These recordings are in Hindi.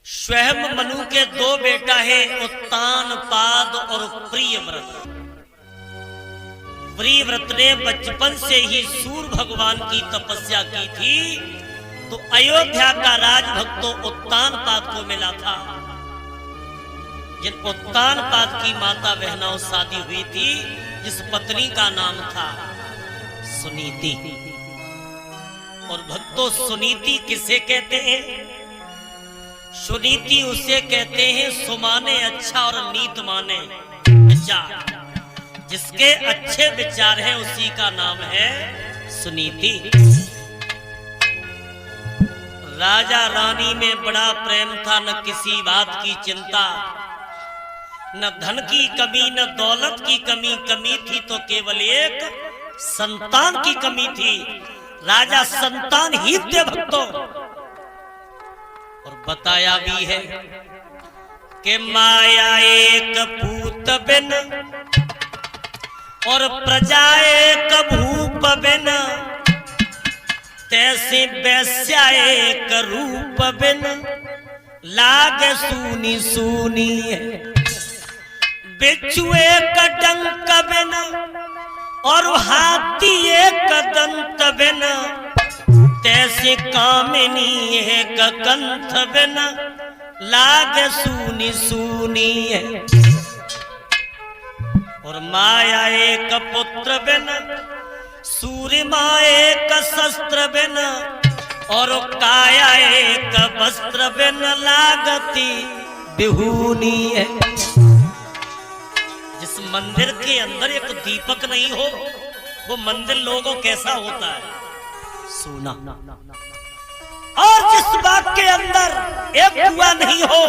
स्वयं मनु के दो बेटा है, उत्तानपाद और प्रियव्रत। प्रियव्रत ने बचपन से ही सूर्य भगवान की तपस्या की थी, तो अयोध्या का राजभक्त तो उत्तानपाद को मिला था। जिन उत्तानपाद की माता बहनों शादी हुई थी, जिस पत्नी का नाम था सुनीति। और भक्तों, सुनीति किसे कहते हैं? सुनीति उसे कहते हैं सुमाने अच्छा और नीत माने विचार। जिसके अच्छे विचार हैं उसी का नाम है सुनीति। राजा रानी में बड़ा प्रेम था, न किसी बात की चिंता, न धन की कमी न दौलत की कमी थी तो केवल एक संतान की कमी थी। राजा संतान ही थे भक्तों। और बताया भी है कि माया एक पूत बिन और प्रजा एक भूप बिन, तैसे वैश्या एक रूप बिन, लागे सूनी सूनी है। बिच्छू एक डंक बिन और हाथी एक दंत बिन, तैसे कामिनी एक कंठ बिन, लागे सूनी सूनी है। और माया एक पुत्र बिन, सूर्यमा एक शस्त्र बिन, और काया एक वस्त्र बिन, लागती बिहूनी है। जिस मंदिर के अंदर एक दीपक नहीं हो, वो मंदिर लोगों कैसा होता है? सोना। और जिस बाग के अंदर एक कुआं नहीं हो,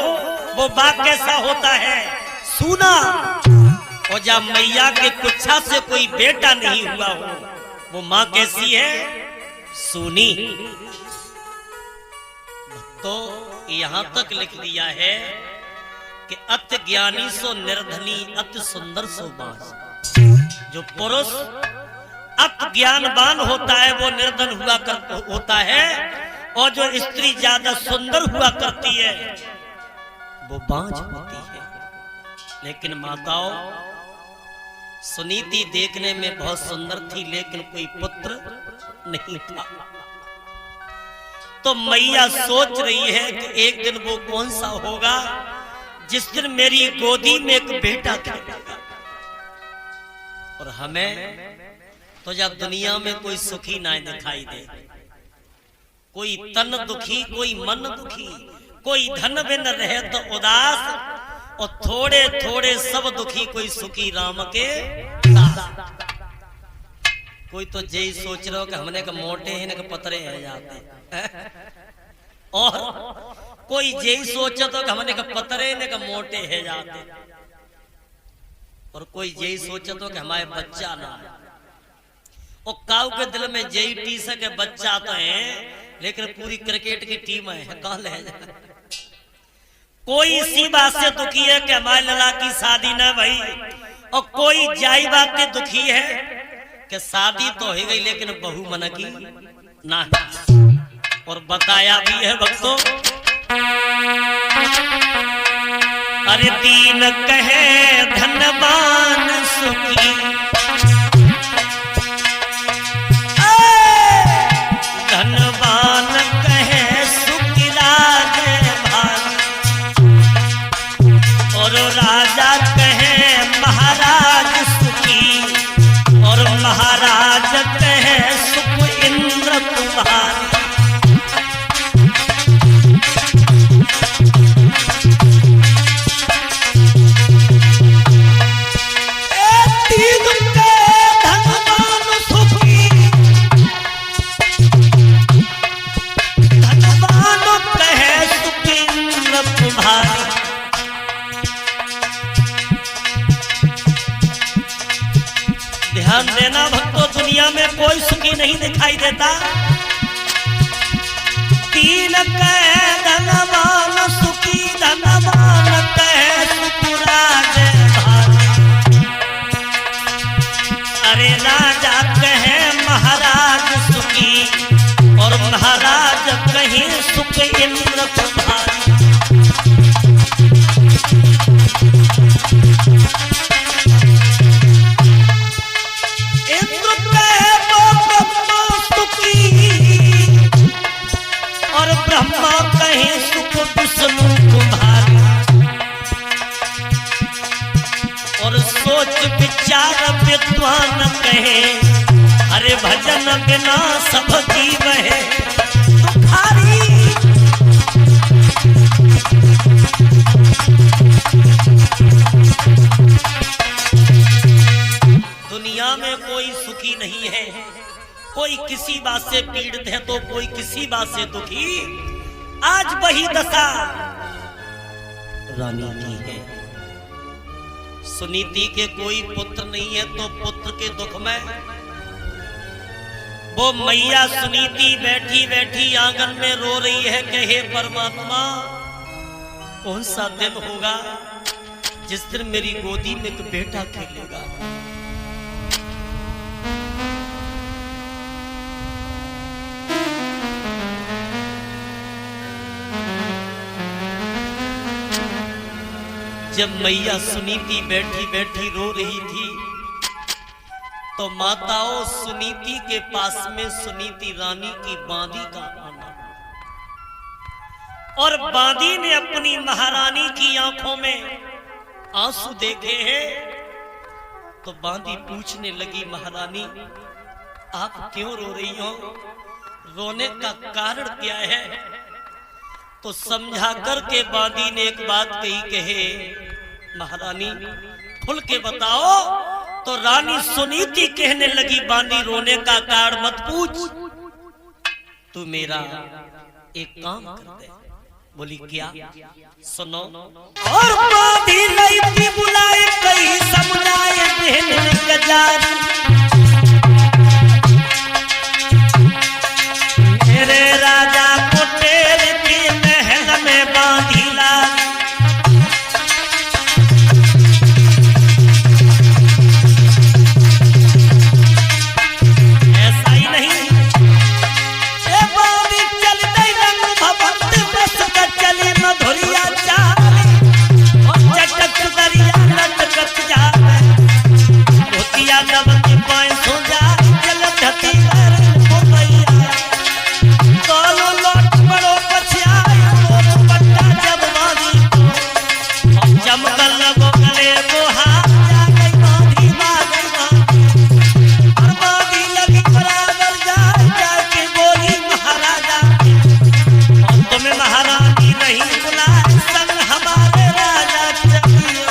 वो बाग कैसा होता है? सोना। और जब मैया के कुच्छा से कोई बेटा नहीं हुआ हो, वो मां कैसी है? सोनी। तो यहां तक लिख दिया है कि अति ज्ञानी सो निर्धनी, अति सुंदर सो बांस। जो पुरुष अति ज्ञानवान होता है वो निर्धन होता है, और जो स्त्री ज्यादा सुंदर हुआ करती है वो बांझ होती है। लेकिन माताओं, सुनीति देखने में बहुत सुंदर थी, लेकिन कोई पुत्र नहीं था। तो मैया सोच रही है कि एक दिन वो कौन सा होगा जिस दिन मेरी गोदी में एक बेटा खेलेगा। और हमें तो जब दुनिया में कोई सुखी ना दिखाई दे, कोई तन दुखी, कोई मन दुखी, कोई धन बिन रहे तो उदास, और थोड़े थोड़े सब दुखी, कोई सुखी राम के दास। कोई तो यही सोच रहे हो कि हमने के मोटे हैं ना पतरे हैं जाते, और कोई यही सोचा तो कि हमने का पतरे ने का मोटे है जाते, और कोई यही सोचा तो कि हमारे बच्चा ना है। और काऊ के दिल में यही टी सके बच्चा तो है, लेकिन पूरी क्रिकेट की टीम है, कहाँ ले जाए। कोई इसी बात से दुखी है कि हमारे लला की शादी ना भई, और कोई जाई बात से दुखी है कि शादी तो हो गई लेकिन बहू मन की ना है। और बताया भी है भक्तों, अरे दीन कहे धनवान सुखी, धनवान कहे सुखी राज भान, और राजा कहे महाराज सुखी, और महाराज कहे सुख इंद्र तुम्हारी। ध्यान देना भक्तों, दुनिया में कोई सुखी नहीं दिखाई देता। तीन कहे धनवान सुखी, धनवान कहे सुखराज भारी, अरे राजा कहे महाराज सुखी, और महाराज कहे सुख इंद्र तुम्हारी। विद्वान कहे, अरे भजन बिना सब जीव है दुखारी। दुनिया में कोई सुखी नहीं है, कोई किसी बात से पीड़ित है तो कोई किसी बात से दुखी। आज वही दशा रानी की है। सुनीति के कोई पुत्र नहीं है तो पुत्र के दुख में वो मैया सुनीति बैठी बैठी आंगन में रो रही है कि हे परमात्मा, कौन सा दिन होगा जिस दिन मेरी गोदी में एक बेटा खेलेगा। जब मैया सुनीति बैठी बैठी रो रही थी तो माताओं सुनीति के पास में सुनीति रानी की बांदी का आना, और बांदी ने अपनी महारानी की आंखों में आंसू देखे हैं तो बांदी पूछने लगी, महारानी आप क्यों रो रही हो, रोने का कारण क्या है। तो समझा करके बांदी ने एक बात कही, कहे महारानी खुल के बताओ। तो रानी सुनीति कहने लगी, बांदी रोने का कारण मत पूछ, तू मेरा एक काम कर दे। बोली क्या, सुनो। और बांदी नहीं बुलाए कहीं समझाए देने गजारी, मेरे राजा को तेरे के महल में बांधी ला। ऐसा ही नहीं, ये बांधी चल गई रंग भवंत बस कर चली मधुरिया चाली, और चटक दरिया लटकत जा मोतिया नवती पाए सो जा जल धती कर मैया। दोनों लौट पड़ो पछियाए दोनों पट्टा जब बांधी को चमकल लगो गले को हाथ जा गई बांधी बांधी बांधी, और बांधी लगी बराबर जाए जाके बोली महाराजा, और तुम्हें महारानी नहीं बुलाए संग हमारे राजा चलियो।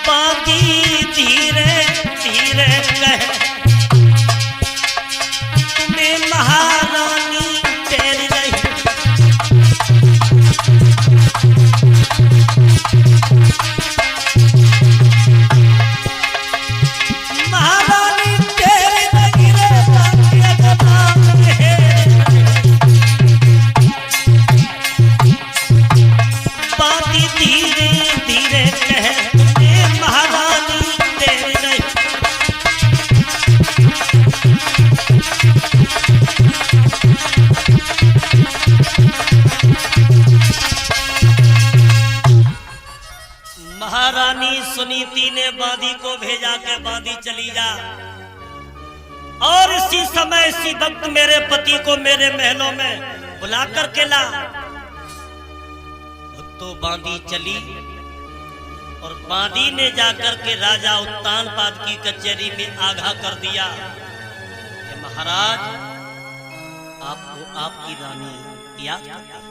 बांधी धीरे धीरे कहे, तुम्हें महारानी तेरी नहीं, महारानी तेरी नहीं रे बांधी का नाम है। बांधी धीरे धीरे कहे, तुम्हें महारानी तेरी नहीं, महारानी सुनीति ने बांदी को भेजा के बांदी चली जा, और इसी समय इसी वक्त मेरे पति को मेरे महलों में बुला कर के ला। तो बांदी चली, और बांदी ने जाकर के राजा उत्तानपाद की कचहरी में आगाह कर दिया कि महाराज आपको आपकी रानी याद करती है।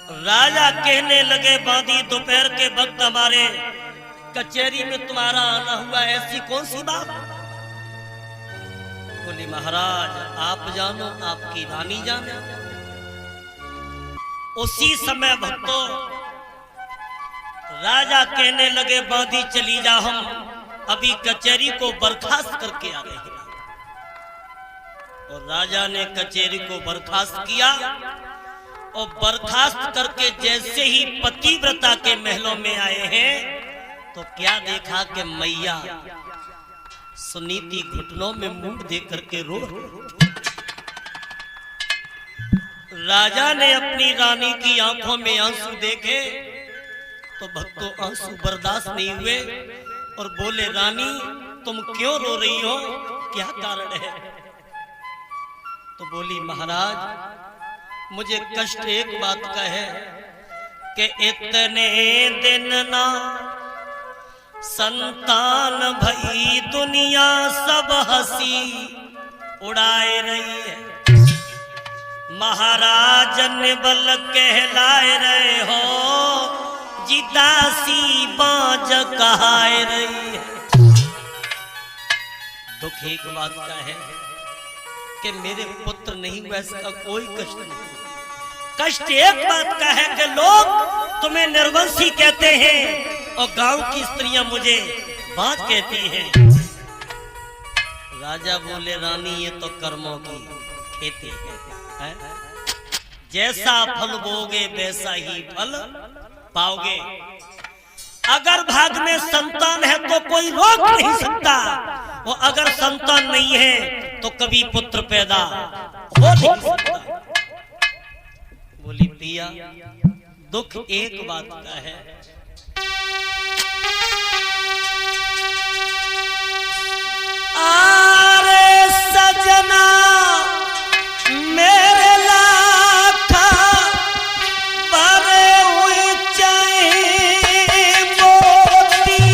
राजा कहने लगे, बांदी दोपहर के वक्त हमारे कचहरी में तुम्हारा आना हुआ, ऐसी कौन सी बात। बोली महाराज आप जानो आपकी रानी जाने। उसी समय भक्तों राजा कहने लगे, बांदी चली जा, हम अभी कचहरी को बर्खास्त करके आ रहे हैं। और राजा ने कचहरी को बर्खास्त किया, और बर्खास्त करके जैसे ही पतिव्रता के महलों में आए हैं तो क्या देखा कि मैया सुनीति घुटनों में मुंह दे करके रो। राजा ने अपनी रानी की आंखों में आंसू देखे तो भक्तों आंसू बर्दाश्त नहीं हुए, और बोले रानी तुम क्यों रो रही हो, क्या कारण है। तो बोली महाराज मुझे कष्ट एक बात का है कि इतने दिन ना संतान भई दुनिया सब हंसी उड़ाए रही है। महाराज ने बल कहलाए रहे हो जिदासी बाज कहाए रही है। दुख एक बात का है कि मेरे पुत्र नहीं हुआ, इसका कोई कष्ट नहीं। कष्ट एक बात का है कि लोग तुम्हें निर्वंशी कहते हैं और गांव की स्त्रियां मुझे बाज कहती हैं। राजा बोले रानी ये तो कर्मों की खेती है, जैसा फल बोगे वैसा ही फल पाओगे। अगर भाग में संतान है तो कोई रोक नहीं सकता, और अगर संतान नहीं है तो कभी पुत्र पैदा हो नहीं सकता। बोली पिया दुख एक बात का है, आरे सजना मेरे लाखा बरे हुए चाहे मोती।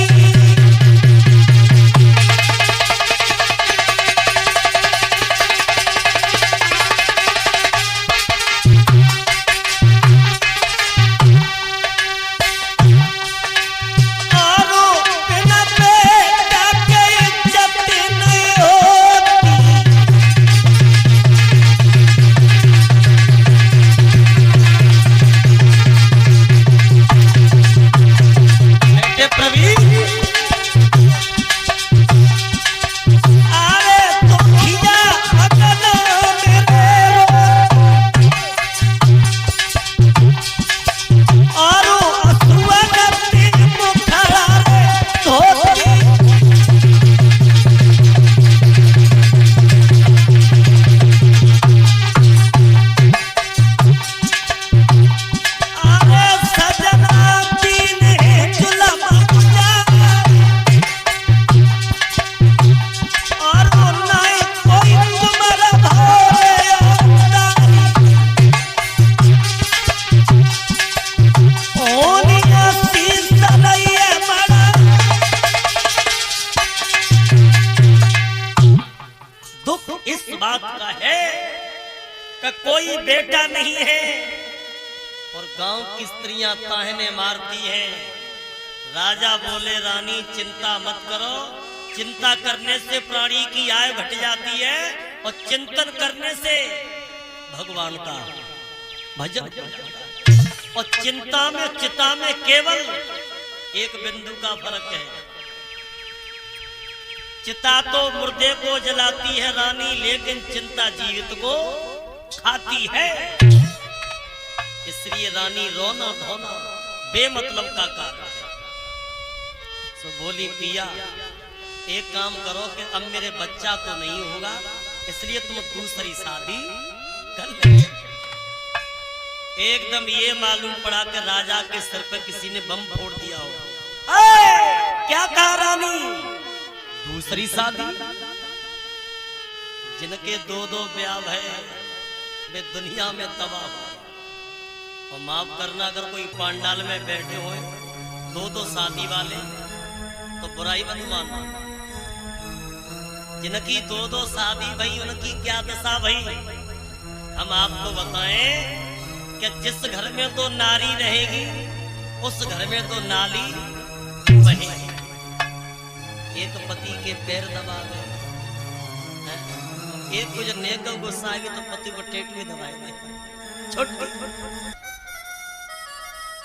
कोई बेटा नहीं है और गांव की स्त्रियां ताहने मारती हैं। राजा बोले रानी चिंता मत करो, चिंता करने से प्राणी की आयु घट जाती है और चिंतन करने से भगवान का भजन हो जाता है। और चिंता में चिता में केवल एक बिंदु का फर्क है। चिता तो मुर्दे को जलाती है रानी, लेकिन चिंता जीवित को खाती है। इसलिए रानी रोना धोना बेमतलब का कारण है। तो बोली पिया एक काम करो कि अब मेरे बच्चा तो नहीं होगा, इसलिए तुम दूसरी शादी कर ले। एकदम ये मालूम पड़ा कि राजा के सिर पर किसी ने बम फोड़ दिया हो। क्या कहा रानी? दूसरी शादी। जिनके दो दो ब्याह है वे दुनिया में तबाह हो। और माफ करना अगर कोई पांडाल में बैठे हुए दो दो शादी वाले तो बुराई मत मानना। जिनकी दो दो शादी भई उनकी क्या दशा भई हम आपको बताएं कि जिस घर में तो नारी रहेगी उस घर में तो नाली बहेगी। एक पति के पैर दबा गए, एक कुछ नेक गुस्सा आएगी तो पति को टेटवी दबाएंगे छोटी।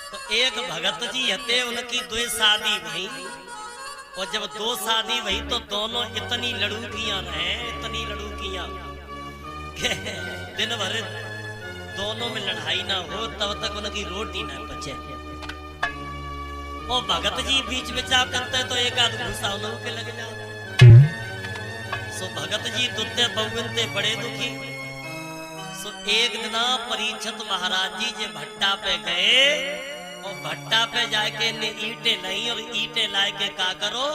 तो एक भगत जी हते उनकी दो शादी भई, और जब दो शादी भई तो दोनों इतनी लड़ूकियां हैं, इतनी लड़ूकियां दिन भर दोनों में लड़ाई ना हो तब तक उनकी रोटी ना बचे। और भगत जी बीच में जा करते तो एक आध घूसा उनके लग जाता। सो भगत जी दुते बहुते बड़े दुखी। सो एक दिन परीक्षित महाराज जी जे भट्टा पे गए और भट्टा पे जाके ने ईंटे लाई और ईंटे लाए के का करो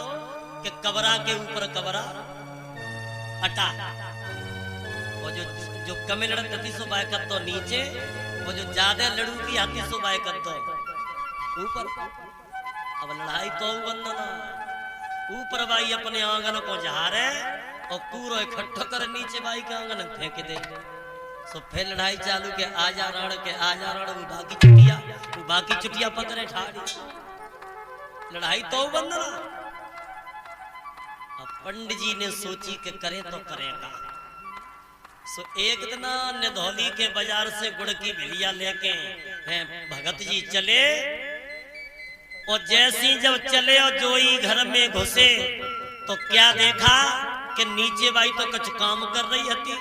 कि कबरा के ऊपर कबरा हटा। और जो जो कम लड़त हती सो बाय कर दो नीचे, वो जो ज्यादा लड़ू की हाथी सो बाय कर दो ऊपर। अब लड़ाई तो बंदना ऊपर भाई अपने आंगन को जहारे और पूरा इकट्ठा कर नीचे भाई के आंगन फेंक दे। सो फिर लड़ाई चालू के आजा रण के आजा रण, वो बाकी चुटिया पकड़े ठाड़ी। लड़ाई तो बंदना। अब पंडित जी ने सोची के करे तो करेगा। सो एक दिन निधौली के बाजार से गुड़ की भिलिया लेके हैं भगत जी चले, और जैसी जब चले और जोई घर में घुसे तो क्या देखा कि नीचे बाई तो कुछ काम कर रही हती।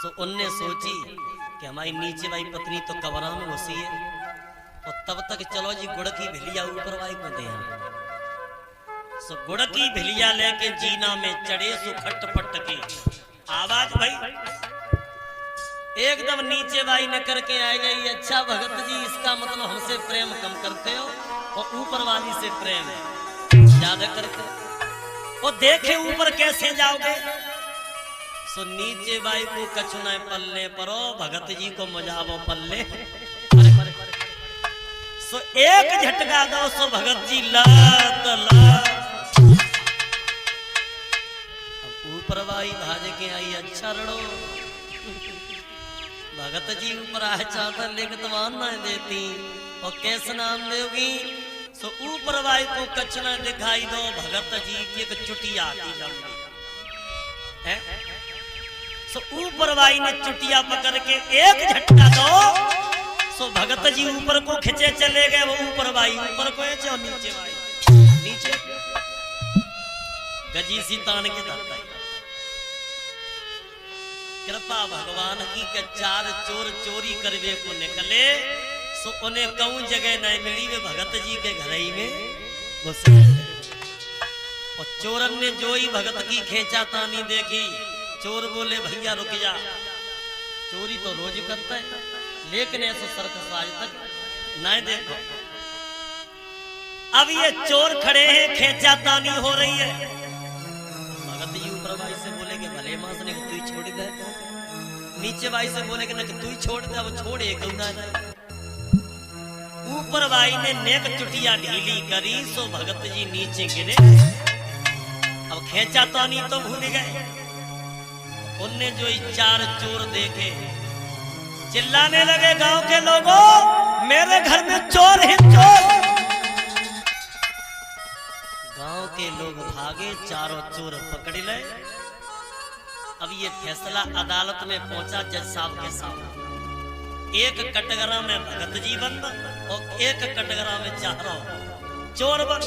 सो उनने सोची कि हमारी नीचे बाई पत्नी तो कबरा में घुसी है, और तब तक चलो जी गुड़ की भिलिया ऊपर बाई को दे। सो गुड़ की भिलिया लेके जीना में चढ़े, सो खट पट के आवाज भाई एकदम नीचे बाई न करके आ गई। अच्छा भगत जी, इसका मतलब हमसे प्रेम कम करते हो और ऊपर वाली से प्रेम ज्यादा करते हो, और देखे ऊपर कैसे जाओगे। सो नीचे बाई को कछुना पल्ले परो, भगत जी को मजाबो पल्ले। सो एक झटका दो, सो भगत जी लात लात ऊपर बाई भाज के आई। अच्छा रणो भगत जी ऊपर आए चाहता लेकिन तमान ना देती, और कैसे नाम देगी। सो ऊपर बाई को कछुना दिखाई दो, भगत जी की एक चुटिया आती लंबी है। सो ऊपर बाई ने चुटिया पकड़ के एक झटका दो, सो भगत जी ऊपर को खिंचे चले गए। वो ऊपर बाई ऊपर को है, नीचे बाई नीचे गजी सी तान के धरता। कृपा भगवान की के चार चोर चोरी करवे को निकले, सो उन्हें कहूं जगह नहीं मिली, वे भगत जी के घर ही में घुसे। और चोरन ने जो ही भगत की खेचा तानी देखी, चोर बोले भैया रुक जा, चोरी तो रोज करता है लेकिन ऐसा सर्कस आज तक नहीं देखो। अब ये चोर खड़े हैं, खेचा तानी हो रही है। भगत जी ऊपर भाई से बोले कि भले मास ने तू ही छोड़ दे, नीचे भाई से बोले कि तू ही छोड़ दे, वो छोड़े ऊपर भाई ने नेक चुटिया ढीली करी, सो भगत जी नीचे गिरे। अब खेचा तानी तो भूल गए। उनने जो चार चोर देखे चिल्लाने लगे, गांव के लोगों मेरे घर में चोर ही चोर। गांव के लोग भागे, चारों चोर पकड़ ले। अब ये फैसला अदालत में पहुंचा जज साहब के सामने। एक कटघरा में भगत जी बंद और एक कटघरा में चारों चोर बंद।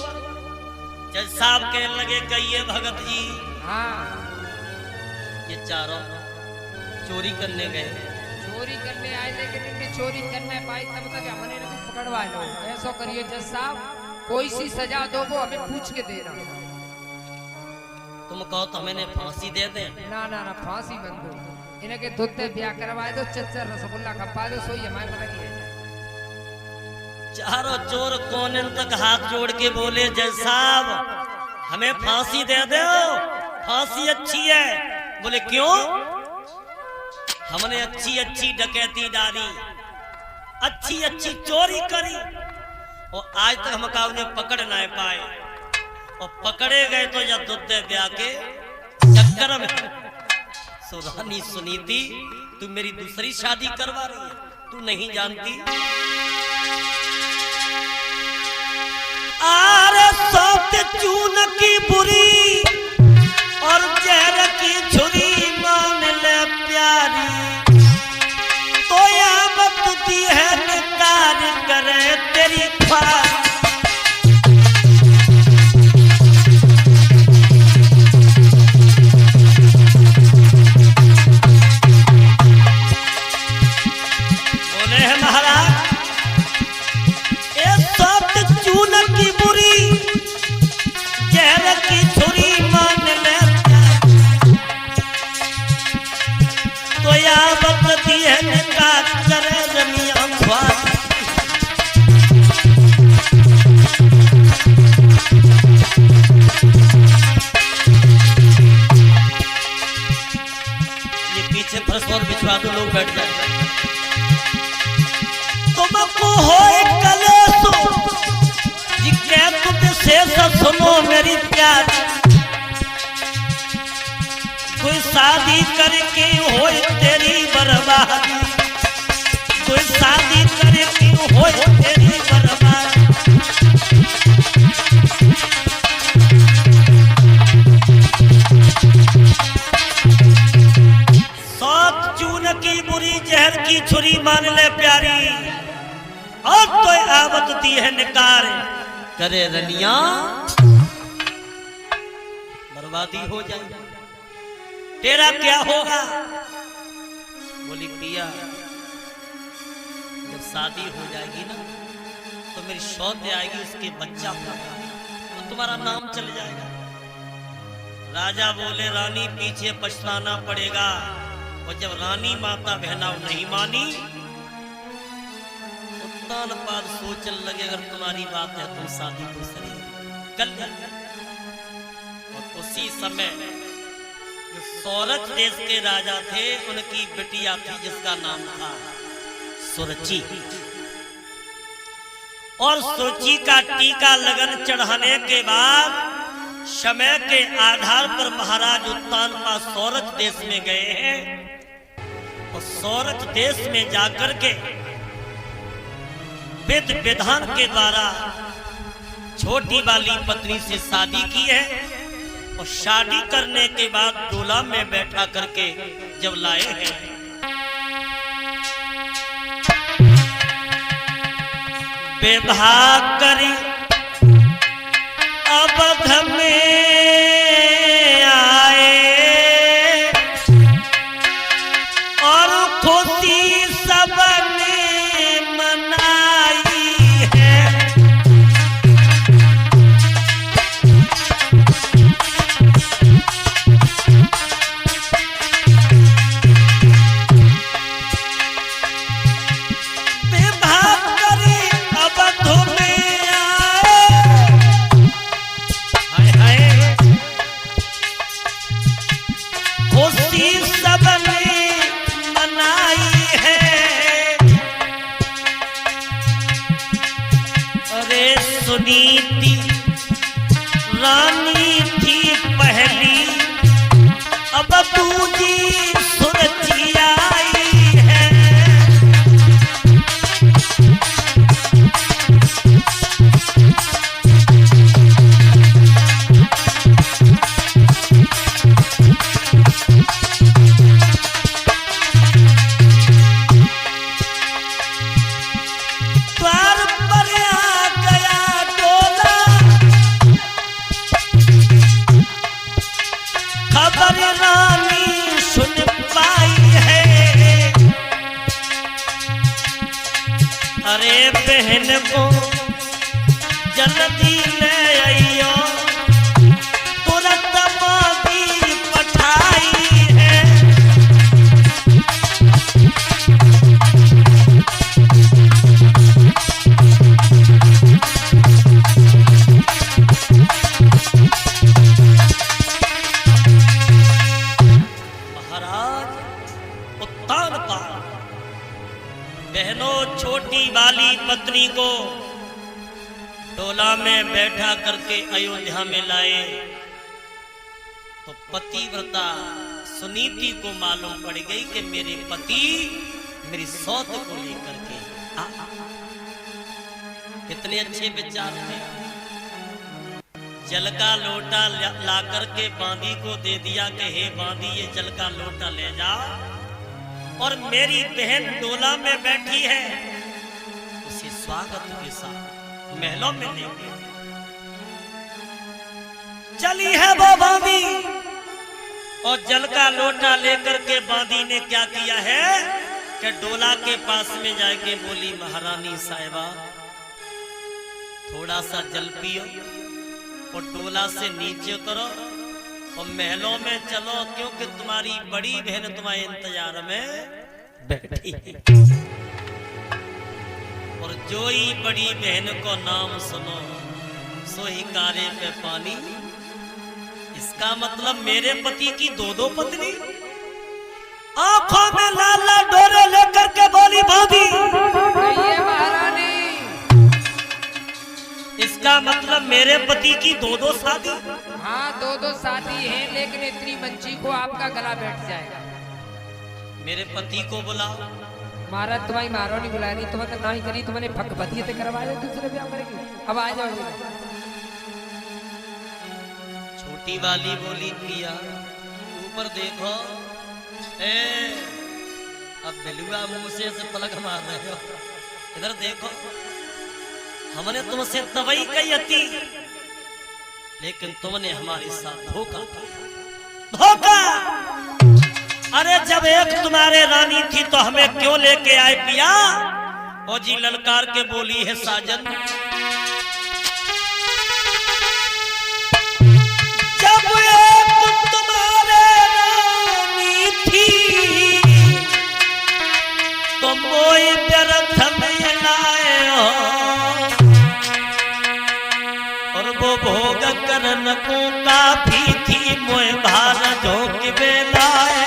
जज साहब कहने लगे कहिए भगत जी, हाँ ये चारों चोरी करने गए, चोरी करने आए लेकिन इनने चोरी करने पाई, तब तक हमने इनको पकड़वा लो। ऐसा करिए जज साहब, कोई सी सजा दो, वो हमें पूछ के देना। तुम कहो तो हमें फांसी दे दे। ना ना ना, फांसी बंद दो, इनके दूध पे ब्याह करवा दो, चच्चर रसगुल्ला खपा दो, सोई हमारे पता की है। चारों चोर कोने तक हाथ जोड़ के बोले जज साहब हमें फांसी दे दो, फांसी अच्छी है। बोले क्यों? हमने अच्छी अच्छी डकैती डाली, अच्छी अच्छी चोरी करी, और आज तक हम उन्हें पकड़ ना पाए, और पकड़े गए तो या दूध ब्याह के चक्कर में। सो रानी सुनीति, तू मेरी दूसरी शादी करवा रही है, तू नहीं जानती। आरे सौत चून की बुरी और जहर की छुरी मान ले प्यारी, तो या बतती है निकार करे तेरी ख्वार। बोले हैं महाराज से सुनो मेरी प्यार, कोई शादी करके हो तेरी बर्बादी, कोई शादी करके हो तेरी बर्बादी। सात चून की बुरी जहर की छुरी मान ले प्यारी, और तो आवत दी है निकार करे रनिया, बर्बादी हो जाए। तेरा क्या होगा? बोली पिया जब शादी हो जाएगी ना तो मेरी शौत आएगी, उसके बच्चा होगा तो तुम्हारा नाम चल जाएगा। राजा बोले रानी पीछे पछताना पड़ेगा। और जब रानी माता बहनाव नहीं मानी तो तानपाद सोचने लगे अगर तुम्हारी बात है तुम शादी दूसरी कर। और उसी समय जो सौरच देश के राजा थे उनकी बिटिया थी जिसका नाम था सुरची, और सुरची का टीका लगन चढ़ाने के बाद समय के आधार पर महाराज उत्तानपाद सौरच देश में गए हैं। और सौरच देश में जाकर के वेद विधान के द्वारा छोटी वाली पत्नी से शादी की है। और शादी करने के बाद डोला में बैठा करके जब लाए हैं विवाह करी अवध में आए, और खुशी सबने मनाई है। सुनीति रानी थी पहली, अब दूजी सुरची आई है। द्वार पर आ गया डोला, खबर रानी सुन पाई है। अरे बहन को जल्दी ले आइयो, तुरंत मादी पठाई है। बहनों छोटी वाली पत्नी को डोला में बैठा करके अयोध्या में लाए तो पतिव्रता सुनीति को मालूम पड़ गई कि मेरे पति मेरी सौत को लेकर के कितने अच्छे विचार थे। जल का लोटा ला करके बांदी को दे दिया कि हे बांदी ये जल का लोटा ले जाओ, और मेरी बहन डोला में बैठी है उसे स्वागत के साथ महलों में ले गए। चली है वो बांदी, और जल का लोटा लेकर के बांदी ने क्या किया है कि डोला के पास में जाके बोली महारानी साहिबा थोड़ा सा जल पियो, और डोला से नीचे उतरो और महलों में चलो, क्योंकि तुम्हारी बड़ी बहन तुम्हारे इंतजार में बैठी है। और जो ही बड़ी बहन को नाम सुनो सो ही कारे पे पानी। इसका मतलब मेरे पति की दो दो पत्नी। आंखों में लाल लाल डोरे लेकर के बोली भाभी महारानी इस इसका मतलब मेरे पति की दो दो शादी? हाँ, दो शादी है, लेकिन इतनी मंची को आपका गला बैठ जाएगा। मेरे पति को बुलाओ। महाराज तुम्हारी मारो नहीं बुलाया, नहीं तुम्हें ना ही करी, तुमने भगवती से करवाया, दूसरे ब्याह करेगी। अब आ जाओ। छोटी वाली बोली पिया ऊपर देखो। ए अब बिलुआ मुंह से पलक मार रहे हो, इधर देखो। हमने तुमसे तवई कही थी, लेकिन तुमने हमारे साथ धोखा धोखा। अरे जब एक तुम्हारे रानी थी तो हमें क्यों लेके आए पिया? ओ जी ललकार के बोली है साजन, जब एक तुम्हारे रानी थी तो मोई व्यर्थ में लाए हो, और वो भोग करन को काफी थी मोए भार झोंक बेलाए।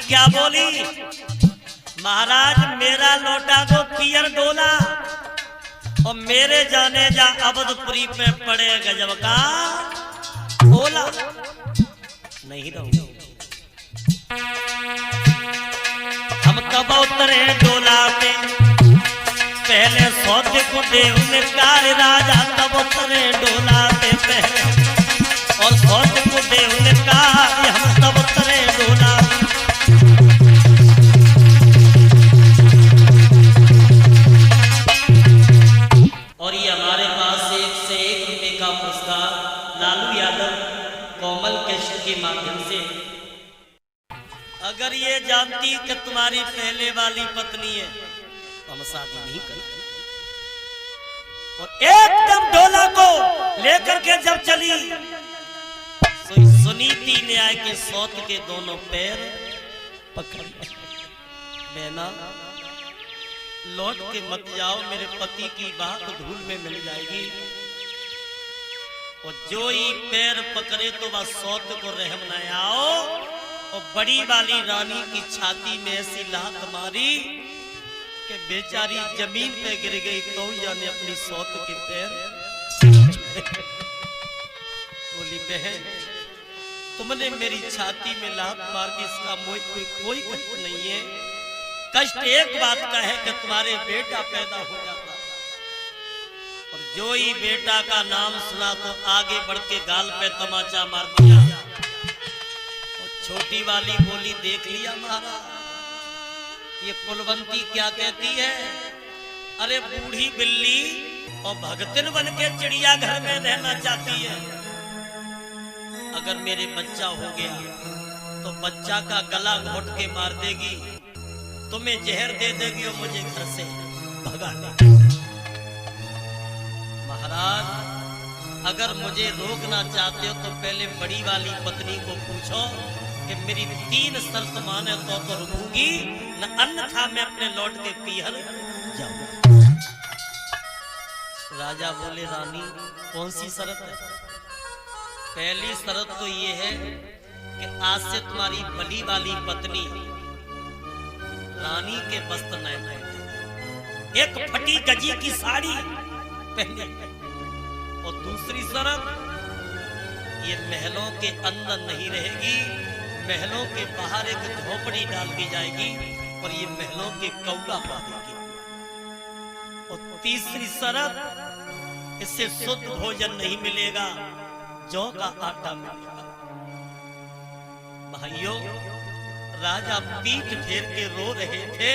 क्या बोली? महाराज मेरा लौटा दो पियर डोला, और मेरे जाने जा अवधपुरी पे पड़े गजब का बोला। नहीं रहूं हम कब उतरे डोला पे, पहले सौदे को देवने कार राजा तब उतरे डोला पे पहले, और सौदे को देवने कार हम तब उतरे डोला। और ये हमारे पास एक से एक रुपए का पुरस्कार लालू यादव कोमल केशव के माध्यम से। अगर ये जानती कि तुम्हारी पहले वाली पत्नी है तो हम शादी नहीं करते। और एकदम डोला को लेकर के जब चली, सुनीति न्याय के सौत के दोनों पैर पकड़ बहना लौट के मत जाओ, मेरे पति की बात धूल में मिल जाएगी। और जो ही पैर पकड़े तो वह सौत को रहम न आओ, और बड़ी वाली रानी की छाती में ऐसी लात मारी कि बेचारी जमीन पे गिर गई। कौन जाने अपनी सौत के पैर। बोली बहन तुमने मेरी छाती में लात मार के, इसका मुझे कोई कष्ट नहीं है। कष्ट एक बात का है कि तुम्हारे बेटा पैदा हो जाता, और जो ही बेटा का नाम सुना तो आगे बढ़ के गाल पे तमाचा मार दिया। और छोटी वाली बोली देख लिया महाराज, ये कुलवंती क्या कहती है? अरे बूढ़ी बिल्ली और भगतिन बन के चिड़ियाघर में रहना चाहती है। अगर मेरे बच्चा हो गया तो बच्चा का गला घोट के मार देगी, तुम्हें जहर दे देगी और मुझे घर से भगा देगी। महाराज अगर मुझे रोकना चाहते हो तो पहले बड़ी वाली पत्नी को पूछो कि मेरी 3 शर्त माने तो रुकूंगी, न अन्यथा मैं अपने लौट के पीहर जाऊंगा। राजा बोले रानी कौन सी शर्त है? पहली शर्त तो ये है कि आज से तुम्हारी बड़ी वाली पत्नी रानी के वस्त्र न पहने, एक फटी गजी की साड़ी पहने। और दूसरी शर्त, ये महलों के अंदर नहीं रहेगी, महलों के बाहर एक झोपड़ी डाल दी जाएगी और ये महलों के कौवा पालेगी। और तीसरी शर्त इससे शुद्ध भोजन नहीं मिलेगा, जौ का आटा मिलेगा। भाइयों, राजा पीठ फेर के रो रहे थे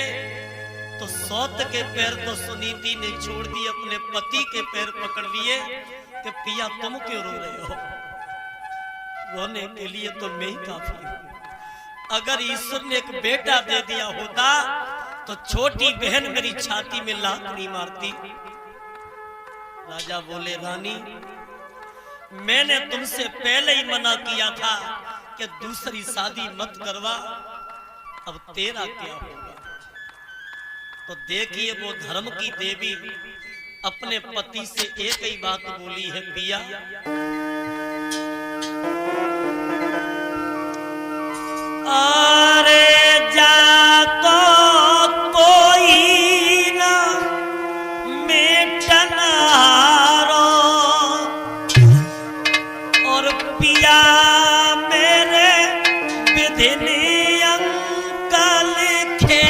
तो सौत के पैर तो सुनीति ने छोड़ दिए, अपने पति के पैर पकड़ लिए कि पिया तुम क्यों रो रहे हो? रोने के लिए तो मैं ही काफी हूं। अगर ईश्वर ने एक बेटा दे दिया होता तो छोटी बहन मेरी छाती में लात नहीं मारती। राजा बोले, रानी मैंने तुमसे पहले ही मना किया था कि दूसरी शादी मत करवा, अब तेरा क्या होगा? तो देखिए, वो धर्म की देवी अपने पति से एक ही बात बोली है, पिया अरे जाको कोई ना मेटनारो और पिया मेरे विधिनी अंकल खे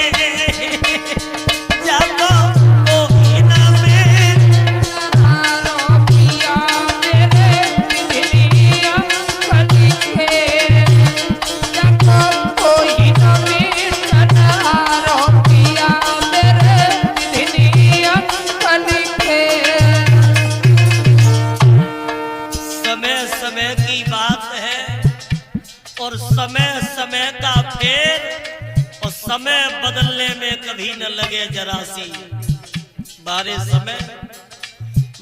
जाको कोई ना मेटनारो पिया मेरे विधिनी अंकल खे जाको कोई ना मेटनारो पिया मेरे विधिनी अंकल खे। समय समय की बात है और समय समय का फेर, और समय बदलने में कभी न लगे जरा सी बारे समय।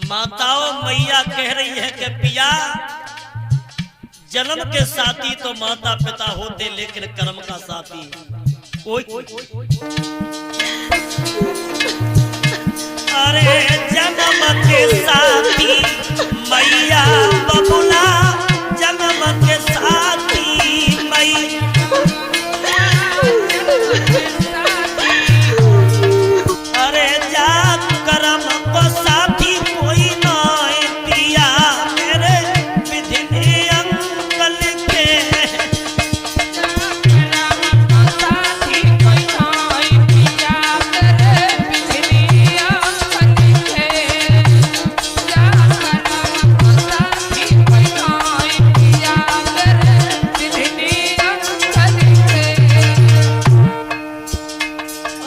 माताओं, मैया कह रही है कि पिया जन्म के साथी तो माता पिता होते, लेकिन कर्म का साथी कोई। अरे जन्म के साथी मैया बबुला, जन्म के साथी मैया, अरे जा कर्म को साथी कोई नहीं पिया मेरे विधिनी अंकल के।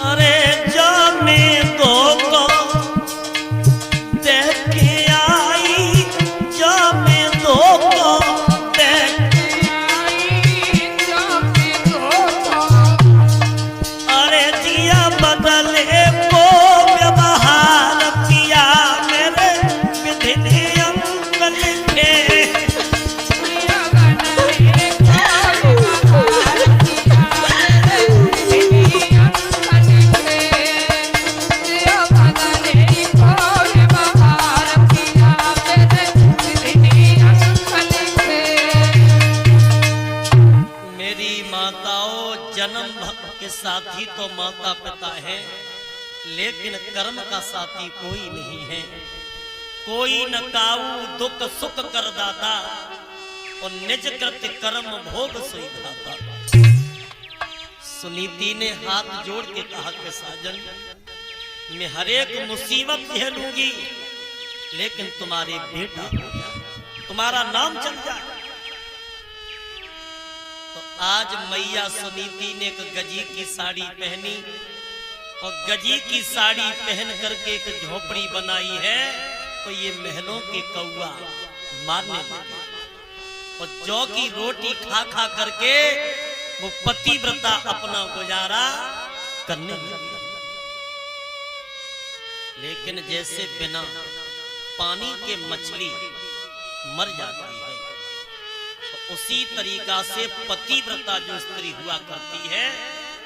अरे जो मैं दो को देख के आई, जो मैं दो को देख, अरे जिया बदले को व्यवहार पिया मेरे विधिनी अंकल के। मेरी माताओं, जन्म के साथी तो माता पिता है, लेकिन कर्म का साथी कोई नहीं है। कोई न काऊ दुख सुख कर दाता, और निज कृत्य कर्म भोग सोई धाता। सुनीति ने हाथ जोड़ के कहा कि साजन, मैं हर एक मुसीबत झेलूंगी, लेकिन तुम्हारे बेटा हो जाए, तुम्हारा नाम चल जाए। तो आज मैया सुनीति ने एक गजी की साड़ी पहनी, और गजी की साड़ी पहन करके एक झोपड़ी बनाई है। तो ये महलों के कौआ मारने लगे, और जौ की रोटी खा खा करके वो पतिव्रता अपना गुजारा करने लगी। लेकिन जैसे बिना पानी के मछली मर जाती है, तो उसी तरीका से पतिव्रता जो स्त्री हुआ करती है,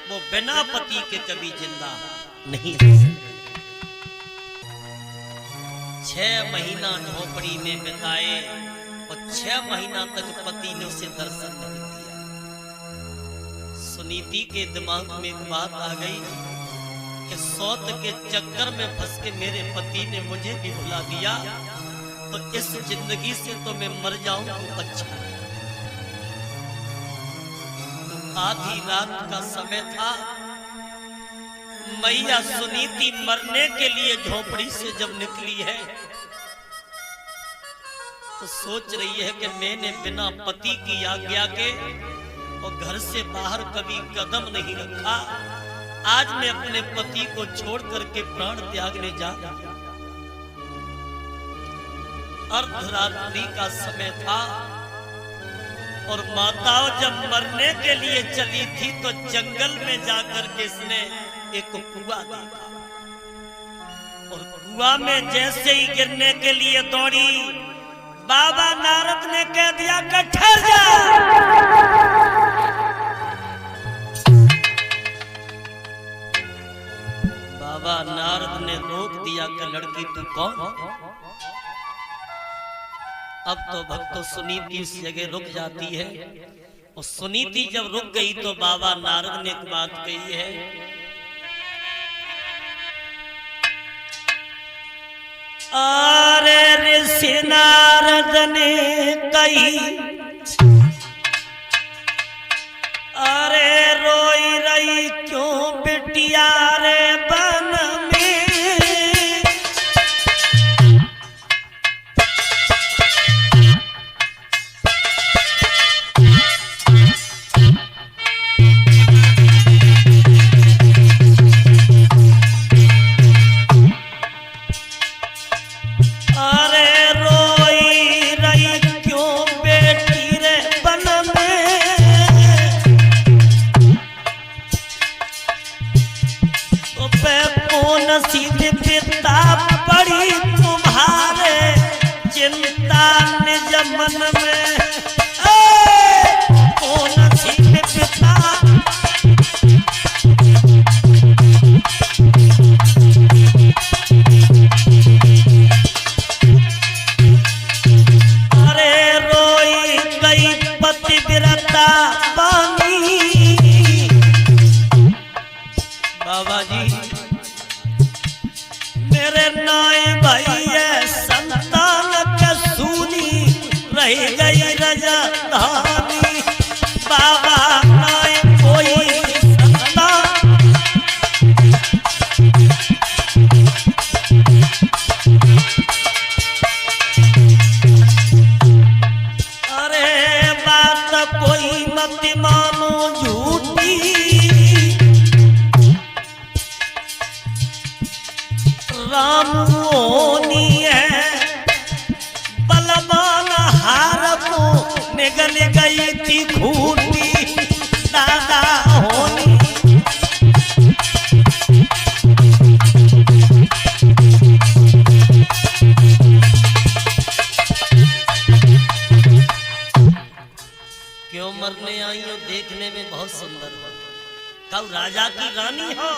वो बिना पति के कभी जिंदा नहीं रह सकती। 6 महीना झोपड़ी में बिताए, और 6 महीना तक पति ने उसे दर्शन नहीं दिया। सुनीति के दिमाग में एक बात आ गई कि सौत के चक्कर में फंस के मेरे पति ने मुझे भी भुला दिया, तो इस जिंदगी से तो मैं मर जाऊं तो अच्छा है। तो आधी रात का समय था, मैया सुनीति मरने के लिए झोपड़ी से जब निकली है, तो सोच रही है कि मैंने बिना पति की आज्ञा के और घर से बाहर कभी कदम नहीं रखा, आज मैं अपने पति को छोड़ करके प्राण त्यागने जा रहा हूं। अर्धरात्रि का समय था और माता जब मरने के लिए चली थी तो जंगल में जाकर के इसने एक कुआं देखा और कुआं में जैसे ही गिरने के लिए दौड़ी, बाबा नारद ने कह दिया कि ठहर जा। बाबा नारद ने रोक दिया कि लड़की तू कौन? अब तो भक्तों सुनीति इस जगह रुक जाती है और सुनीति जब रुक गई तो बाबा नारद ने एक बात कही है, अरे ऋषि नारद ने कही, अरे रोई रही क्यों बिटिया रे बन में? मन में कौन सी पिता अरे रोई गई पतिव्रता पानी। बाबा जी मेरे नाय भाई है संतान के सूनी रह गई रजधानी। बाबा नाय कोई संतान अरे बात कोई मत मानो झूठी, राम होनी है बलवान हार को निगल गई थी खूंटी। दादा होनी क्यों मरने आई हो? देखने में बहुत सुंदर हो, कब राजा की रानी हो?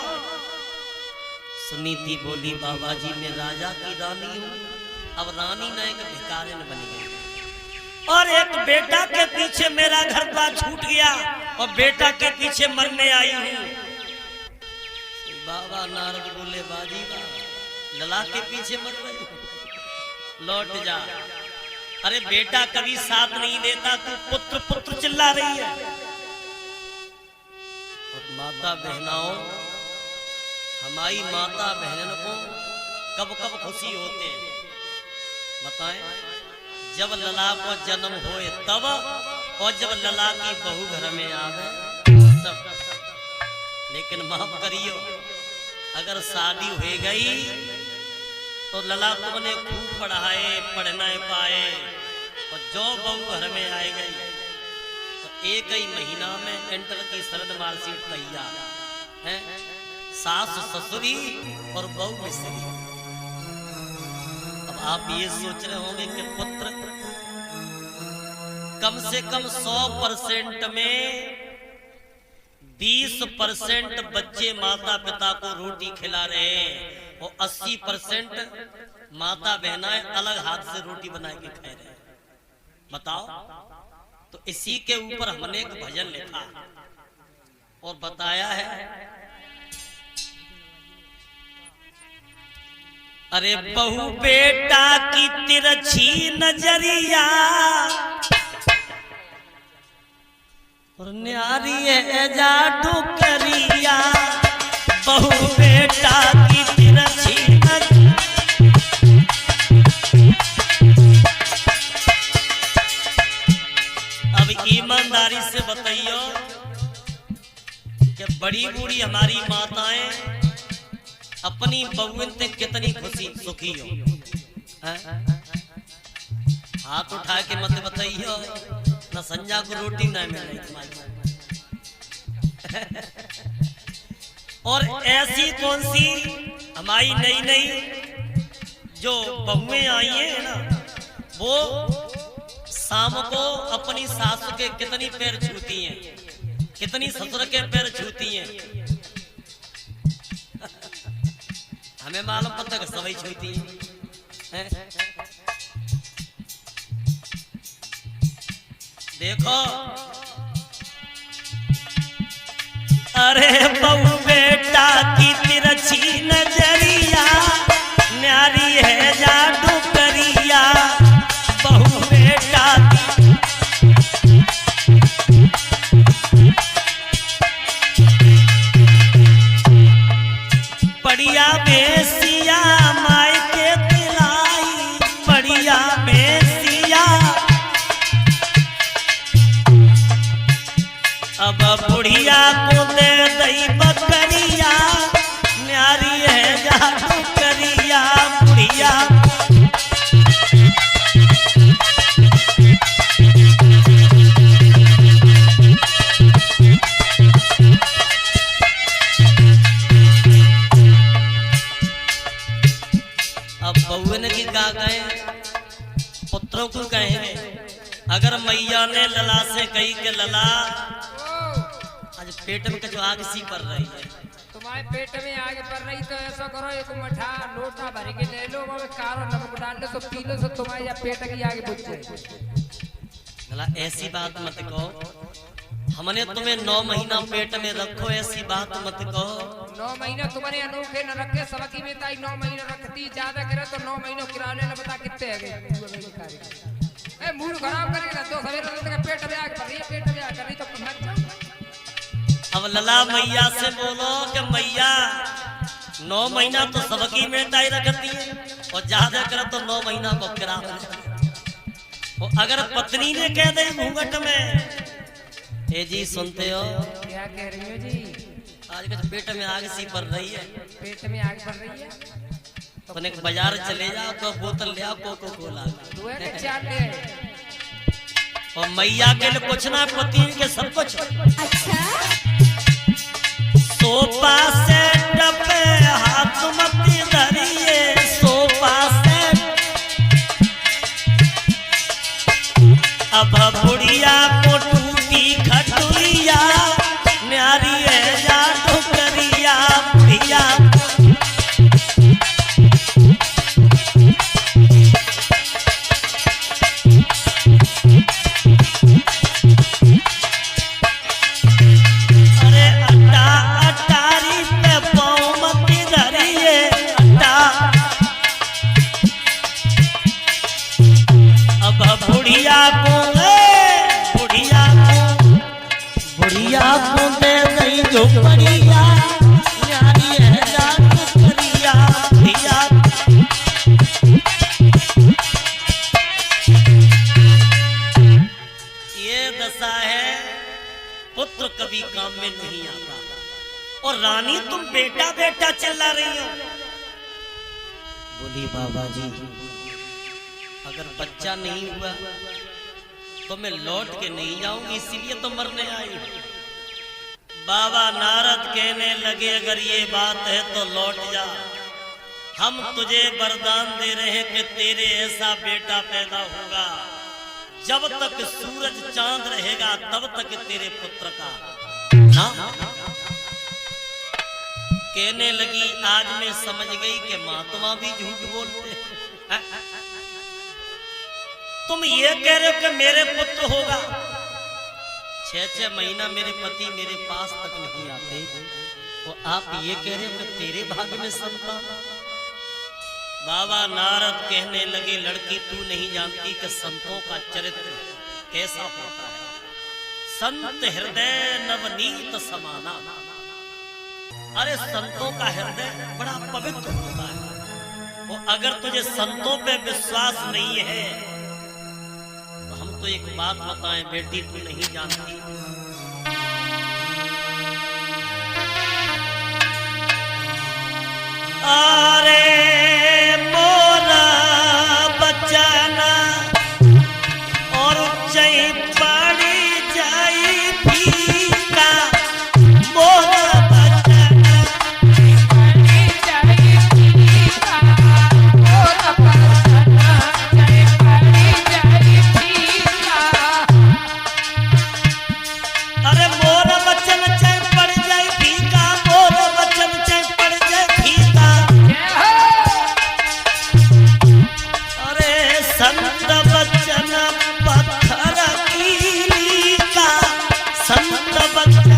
सुनीति बोली बाबा जी मैं राजा की रानी हूँ, अब रानी न एक भिखारिन बन गई और एक बेटा के पीछे मेरा घर बार छूट गया और बेटा के पीछे मरने आई हूँ। बाबा नारद बोले बाजी बा लला के पीछे मर रही हूँ, लौट जा। अरे बेटा कभी साथ नहीं देता, तू पुत्र पुत्र चिल्ला रही है। और माता बहनाओं, हमारी माता बहन को कब कब खुशी होते हैं बताएं? जब लला को जन्म होए तब, और जब लला की बहू घर में आवे तब। लेकिन माफ करियो, अगर शादी हो गई तो लला तुमने खूब पढ़ाए पढ़ न पाए और जो बहू घर में आए गई तो एक ही महीना में इंटर की शरद मार्कशीट तैयार है, सास ससुरी और बहू मिस्री। अब आप ये सोच रहे होंगे कि पुत्र कम से कम 100% में 20% बच्चे माता पिता को रोटी खिला रहे हैं और 80% माता बहनाएं अलग हाथ से रोटी बना के खा रहे हैं। बताओ, तो इसी के ऊपर हमने एक भजन लिखा और बताया है, अरे बहू बेटा की तिरछी नजरिया और न्यारी है जादू करिया। बहू बेटा की तिरछी अब ईमानदारी से बताइयो कि बड़ी बूढ़ी हमारी माताएं अपनी बहुन से कितनी खुशी सुखी हो। हाथ उठा के मत बताइयो ना संजा को रोटी ना मिले तुम्हारी। और ऐसी कौन सी हमारी नई नई जो बहुएं आई हैं ना, वो शाम को अपनी सासू के कितनी पैर छूती हैं, कितनी ससुर के पैर छूती हैं। हमें मालूम पता है सभी छूती हैं। देखो अरे बहू बेटा की तिरछी नजरिया न्यारी है जादू करिया। बहू बेटा बढ़िया बेसिया माई के दिलाई, बढ़िया बेसिया अब बुढ़िया को दे दई बकरिया न्यारी है जादू करिया। बुढ़िया अब बहुन की गा गए पुत्रों को कहेंगे। अगर मैया ने लला से कही के लला आज पेट में जो आग सी पड़ रही है, तुम्हारे पेट में आगे पड़ रही तो ऐसा करो एक मठा लोटा भर के ले लो, वो कारो नमक डाल लो तो पी लो, तो तुम्हारे या पेट की आगे बुझ जाए। लला ऐसी बात मत कहो, हमने तुम्हें 9 महीना पेट में रखो, ऐसी बात मत कहो। 9 महीने तुम्हारे अनोखे न रखे, सबकी बेटा 9 महीने रखती, ज्यादा करे तो 9 महीनों किराने न बता कितने है। मूड खराब करेगा तो सवेरे पेट में आग कर रही है, पेट में आग कर रही तो मत जाओ। अब लला मैया से बोलो कि मैया 9 महीना तो सबकी बेटा ही रखती है और ज्यादा करे तो 9 महीना को किरा। अगर पत्नी ने कह दे घूंघट में, ए जी सुनते हो क्या कह रही हो जी? आज के पेट में आग सी पड़ रही है, पेट में आग पड़ रही है तो एक बाजार चले जाओ तो बोतल ले आओ कोको कोला और मैया के लिए कुछ ना पति के सब कुछ। अच्छा सोफा सेट पे हाथ मत धरिए, सोफा सेट अब बुढ़िया को टूटी खटुरिया न्यारी है जादू करिया। बुढ़िया अरे अट्टा अटारी पे पाँव मत धरिए, अट्टा अब बुढ़िया को दे दई जो करिया न्यारी है जादू करिया। बुढ़िया ये दशा है, पुत्र कभी काम में नहीं आता। और रानी तुम बेटा बेटा चिल्ला रही हो। बोली बाबा जी अगर बच्चा नहीं हुआ तो मैं लौट के नहीं जाऊंगी, इसीलिए तो मरने आई। बाबा नारद कहने लगे अगर ये बात है तो लौट जा, हम तुझे वरदान दे रहे हैं कि तेरे ऐसा बेटा पैदा होगा, जब तक सूरज चांद रहेगा तब तक तेरे पुत्र का ना। कहने लगी आज मैं समझ गई कि महात्मा भी झूठ बोलते हैं। तुम ये कह रहे हो कि मेरे पुत्र होगा, 6 महीना मेरे पति मेरे पास तक नहीं आते, तो आप ये कह रहे हो कि तेरे भाग्य में संतान। बाबा नारद कहने लगे लड़की तू नहीं जानती कि संतों का चरित्र कैसा होता है। संत हृदय नवनीत समाना। अरे संतों का हृदय बड़ा पवित्र होता है। वो अगर तुझे संतों पे विश्वास नहीं है तो हम तो एक बात बताएं बेटी, तू नहीं जानती अरे मोरा बचाना और चई पड़ी जाई फीका मोरा बचाना पड़ी जाई फीका मोरा बचाना चई पड़ी जाई फीका। अरे मोरा बचन चई पड़ जाई फीका मोरा बचन चई पड़ जाई फीका। अरे संत बचन पत्थर कीली का संत बचन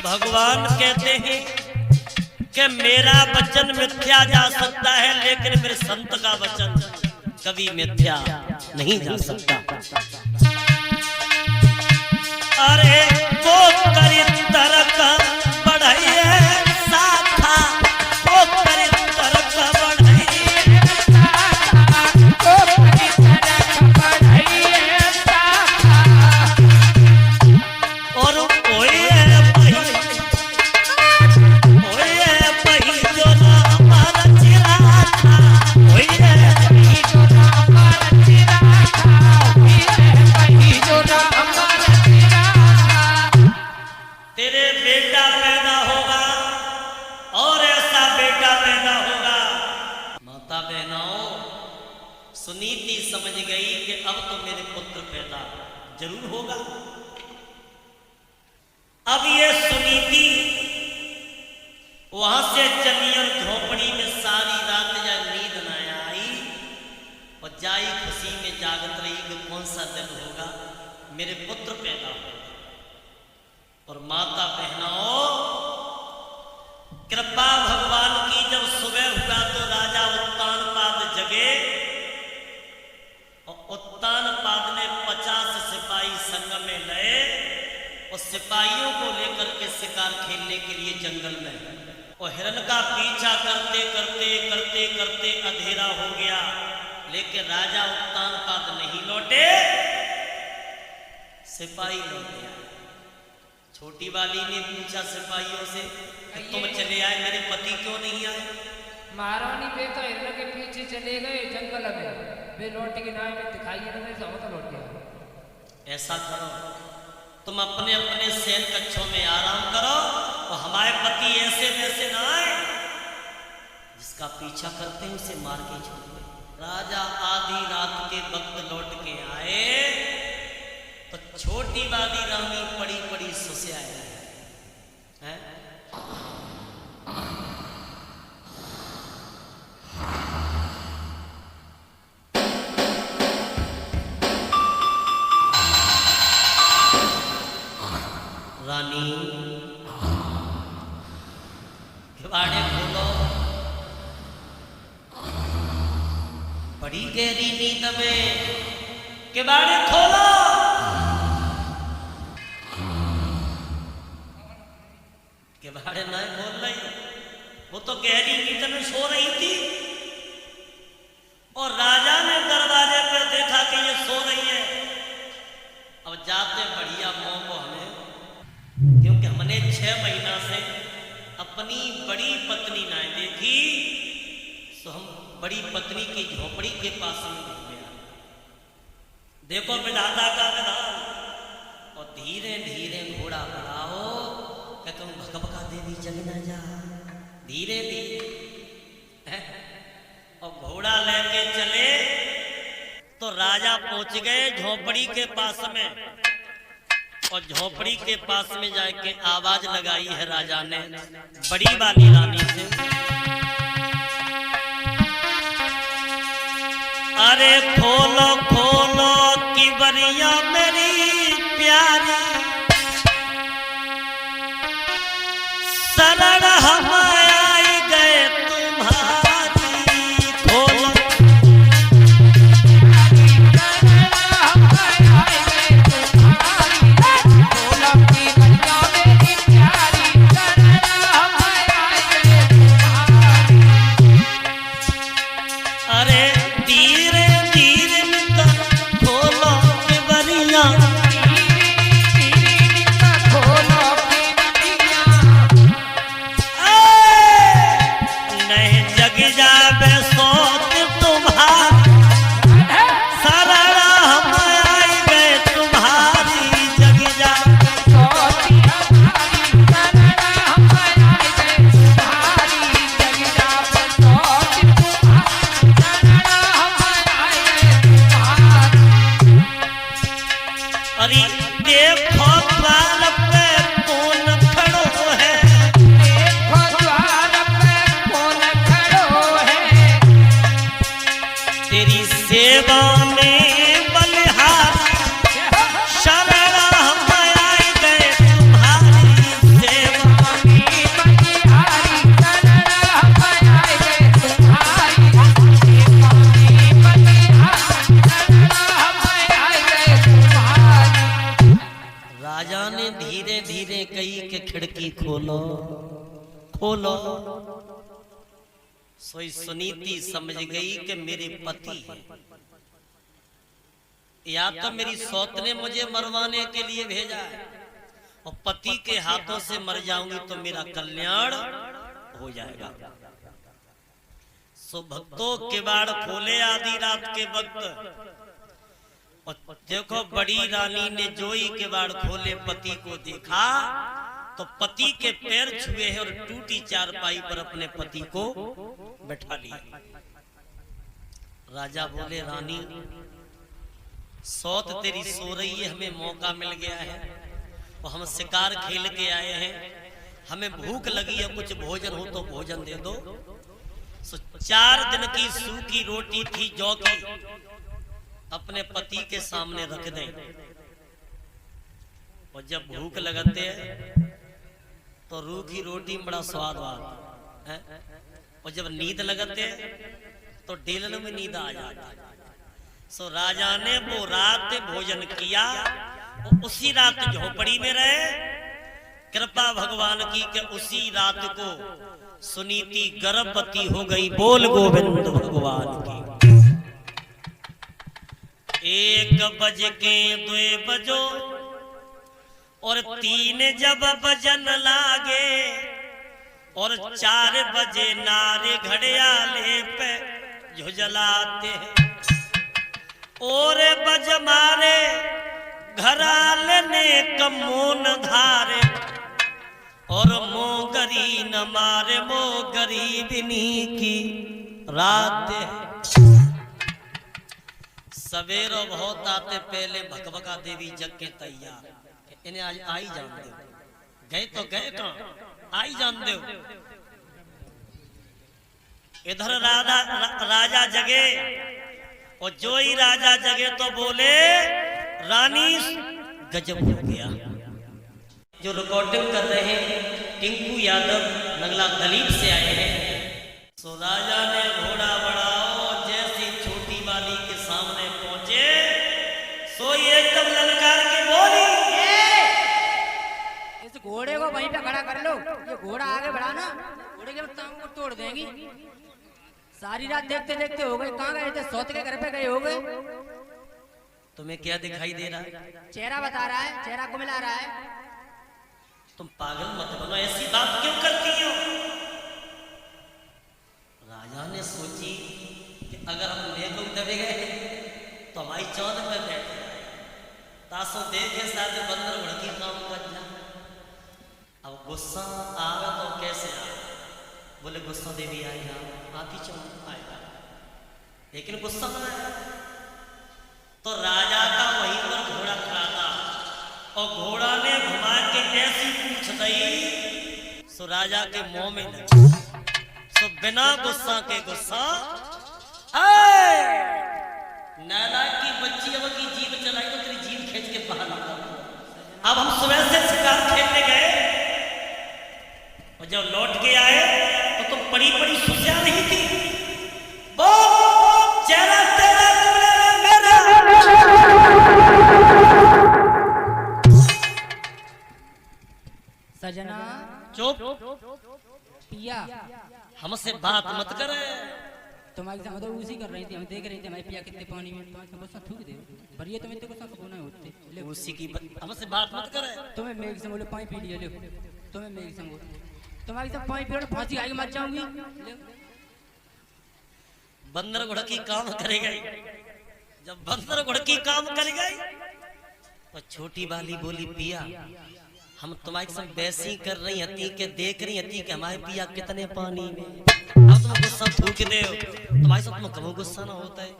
भगवान कहते हैं कि मेरा वचन मिथ्या जा सकता है लेकिन मेरे संत का वचन कभी मिथ्या नहीं जा सकता। अरे वो करी तरक बढ़ाइए साथा वो करी तरक बढ़ाइए साथा वो करी तरक बढ़ाइए साथा। और ओए पही जो ना हमारा चिरा था ओए पही जो ना हमारा चिरा था पही जो ना हमारा चिरा। तेरे बेटा पैदा होगा और ऐसा बेटा पैदा होगा। माता बहनों सुनीति समझ गई कि अब तो मेरे पुत्र पैदा जरूर होगा। अब ये सुनीति वहां से चली और झोपड़ी में सारी रात या नींद न आई और जाई खुशी में जागत रही कि कौन सा दिन होगा मेरे पुत्र पैदा होगा। और माता बहनों कृपा भगवान की जब सुबह हुआ तो राजा उत्तानपाद जगे और उत्तानपाद ने 50 सिपाही संग में लए और सिपाहियों को लेकर के शिकार खेलने के लिए जंगल में और हिरण का पीछा करते करते करते करते अंधेरा हो गया लेकिन राजा उत्तानपाद नहीं लौटे, सिपाही लौट गया। छोटी वाली ने पूछा सिपाहियों से तुम चले आए मेरे पति क्यों नहीं आए? महारानी पे तो हिरण के पीछे चले गए जंगल में, वे लौट के ना में दिखाई नहीं तो लौट गया। ऐसा करो तुम अपने अपने सैन कक्षों में आराम करो और हमारे पति ऐसे वैसे ना आए, जिसका पीछा करते हैं उसे मार के छोड़ दे। राजा आधी रात के वक्त लौट के आए तो छोटी वाली रानी पड़ी पड़ी सुसियाए हैं। रानी किवाड़े खोलो, बड़ी गहरी नींद में किवाड़े खोलो। किवाड़े ना खोल रही, वो तो गहरी नींद में सो रही थी और राजा ने दरवाजे पर देखा कि ये सो रही है। अब जाते बढ़िया मौको हमें, क्योंकि हमने 6 महीना से अपनी बड़ी पत्नी ना देखी, तो हम बड़ी पत्नी की झोपड़ी के पास में गया। देखो विधाता का विधान, और धीरे धीरे घोड़ा बढ़ाओ क्या तुम भगभगा देवी चली ना जा, धीरे धीरे और घोड़ा लेके चले तो राजा पहुंच गए झोपड़ी के पास में। और झोपड़ी के पास में जाके आवाज लगाई है राजा ने बड़ी वाली रानी से, अरे खोलो खोलो की बरिया मेरी प्यारी, शरण हम आई गए तुम्हारी, खोलो सेवा में बलिहार शरण हम आए गए तुम्हारी सेवा में बलिहारी शरण हम आए गए तुम्हारी सेवा में बलिहारी शरण हम आए गए तुम्हारी। राजा ने धीरे धीरे कही कि खिड़की खोलो खोलो। सोई सुनीति समझ गई कि मेरे पति है, या तो मेरी सौत ने मुझे मरवाने के लिए भेजा है और पति के हाथों से मर जाऊंगी तो मेरा कल्याण हो जाएगा। सो भक्तों किवाड़ खोले आधी रात के वक्त और देखो बड़ी रानी ने जो ही किवाड़ खोले पति को देखा तो पति के पैर छुए हैं और टूटी चारपाई पर अपने पति को बैठा लिया। राजा बोले रानी सौत तेरी सो रही है, हमें मौका मिल गया है और हम शिकार खेल के आए हैं, हमें भूख लगी है, कुछ भोजन हो तो भोजन दे दो। सो 4 दिन की सूखी रोटी थी जौ की, अपने पति के सामने रख दें और जब भूख लगते है तो रूखी रोटी में बड़ा स्वाद आता है और जब नींद लगते है तो डेलन में नींद आ जाती है। सो राजा ने वो रात भोजन किया और उसी रात झोपड़ी में रहे। कृपा भगवान की कि उसी रात को सुनीति गर्भवती हो गई। बोल गोविंद भगवान की। 1 बज के 2 बजो और 3 जब बजन लागे और 4 बजे नारे घड़ियाले पे झुझलाते हैं और बज मारे घराले ने कमोन धारे और मोगरी न मारे मोगरीबिनी की रात है। सवेरो बहुत आते पहले भकभका देवी जग के तैयार, इन्हें आज आई जान दो, गए तो गए कहां आई जान दो। इधर राजा जगे और जो ही राजा जगे तो बोले रानी गजब हो गया। जो रिकॉर्डिंग कर रहे हैं टिंकू यादव नगला दलीप से आए हैं। सो राजा ने घोड़ा बढ़ाओ, जैसी छोटी वाली के सामने पहुंचे सो ये एकदम ललकार के बोली इस घोड़े को वहीं पे खड़ा कर लो, ये घोड़ा आगे बढ़ा ना घोड़े के टांग को तोड़ देंगी। सारी रात देखते देखते हो गए, कहाँ गए थे? सौत के घर पे गए हो गए। तुम्हें क्या दिखाई दे रहा है? चेहरा बता रहा है, चेहरा को मिला रहा है। तुम पागल मत बनो, ऐसी बात क्यों करती हो? राजा ने सोची कि अगर हम लेकर दबे गए तो हमारी चौध पर बैठे तासो देखे साथ बंदर भड़की काम कर जा। अब गुस्सा आवे तो कैसे आवे? बोले गुस्सा देवी आएगा, आती चौध आएगा, लेकिन गुस्सा ना आया तो राजा का वहीं पर घोड़ा खड़ा था और घोड़ा ने घुमा के ऐसी पूछ दी सो राजा के मुंह में लगी। सो बिना गुस्सा के गुस्सा नालायक की बच्ची अब की जीभ चलाई तो तेरी जीभ खींच के बाहर निकाल। अब हम सुबह से शिकार खेलने गए और जब लौट के आए तो तुम बड़ी बड़ी सुस्या नहीं थी। बोल चेहरा तेरा मेरा सजना चुप, पिया हमसे बात मत करे। तुम्हारे साथ तो उसी कर रही थी, हम देख रहे थे हमारे पिया कितने पानी में तुम्हारे गुस्सा थूक दे बढ़िया। तुम्हें तो गुस्सा होना होते ले उसी की हमसे बात मत करे। तुम्हें मेघ से बोले पानी पी लिया ले, तुम्हें मेघ से बोले तुम्हारे साथ पानी पी फांसी आएगी मर जाऊंगी। बंदर घुड़की काम करेगा। जब बंदर घुड़की काम कर गई तो छोटी वाली बोली पिया हम तुम्हारे संग वैसी कर रही हती के देख रही हती कि हमारे पिया कितने पानी में। अब तुम गुस्सा थूक दे हो, तुम्हारे साथ में कभी गुस्सा ना होता है।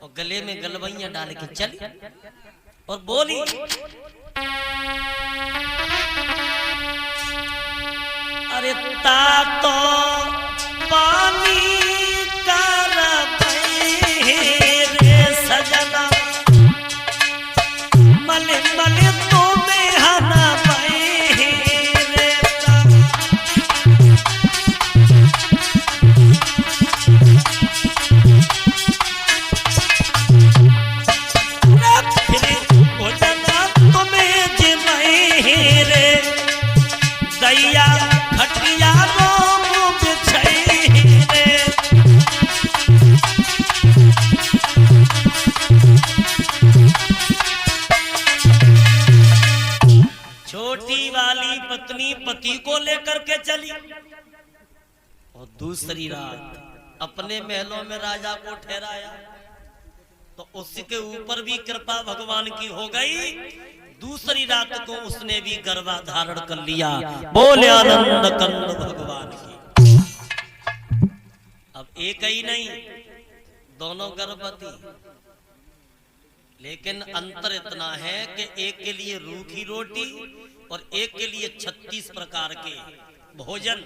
और गले में गलवैया डाल के चली और बोली अरे ता तो पानी का रे को लेकर के चली और दूसरी रात अपने महलों में राजा को ठहराया तो उसके ऊपर भी कृपा भगवान की हो गई। दूसरी रात को उसने भी गर्भाधारण कर लिया। बोले आनंद कंद भगवान की। अब एक ही नहीं, दोनों गर्भवती, लेकिन अंतर इतना है कि एक के लिए रूखी रोटी और एक के लिए 36 प्रकार के भोजन,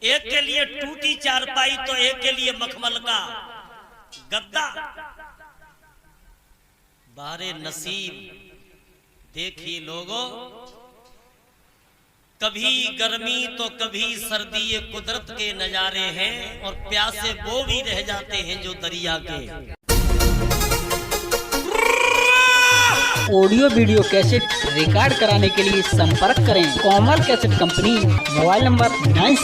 एक के लिए टूटी चारपाई तो एक के लिए मखमल का गद्दा। बारे नसीब देखिए लोगों, कभी गर्मी तो कभी सर्दी, ये कुदरत के नजारे हैं और प्यासे वो भी रह जाते हैं जो दरिया के। ऑडियो वीडियो कैसेट रिकॉर्ड कराने के लिए संपर्क करें कोमल कैसेट कंपनी। Mobile number 9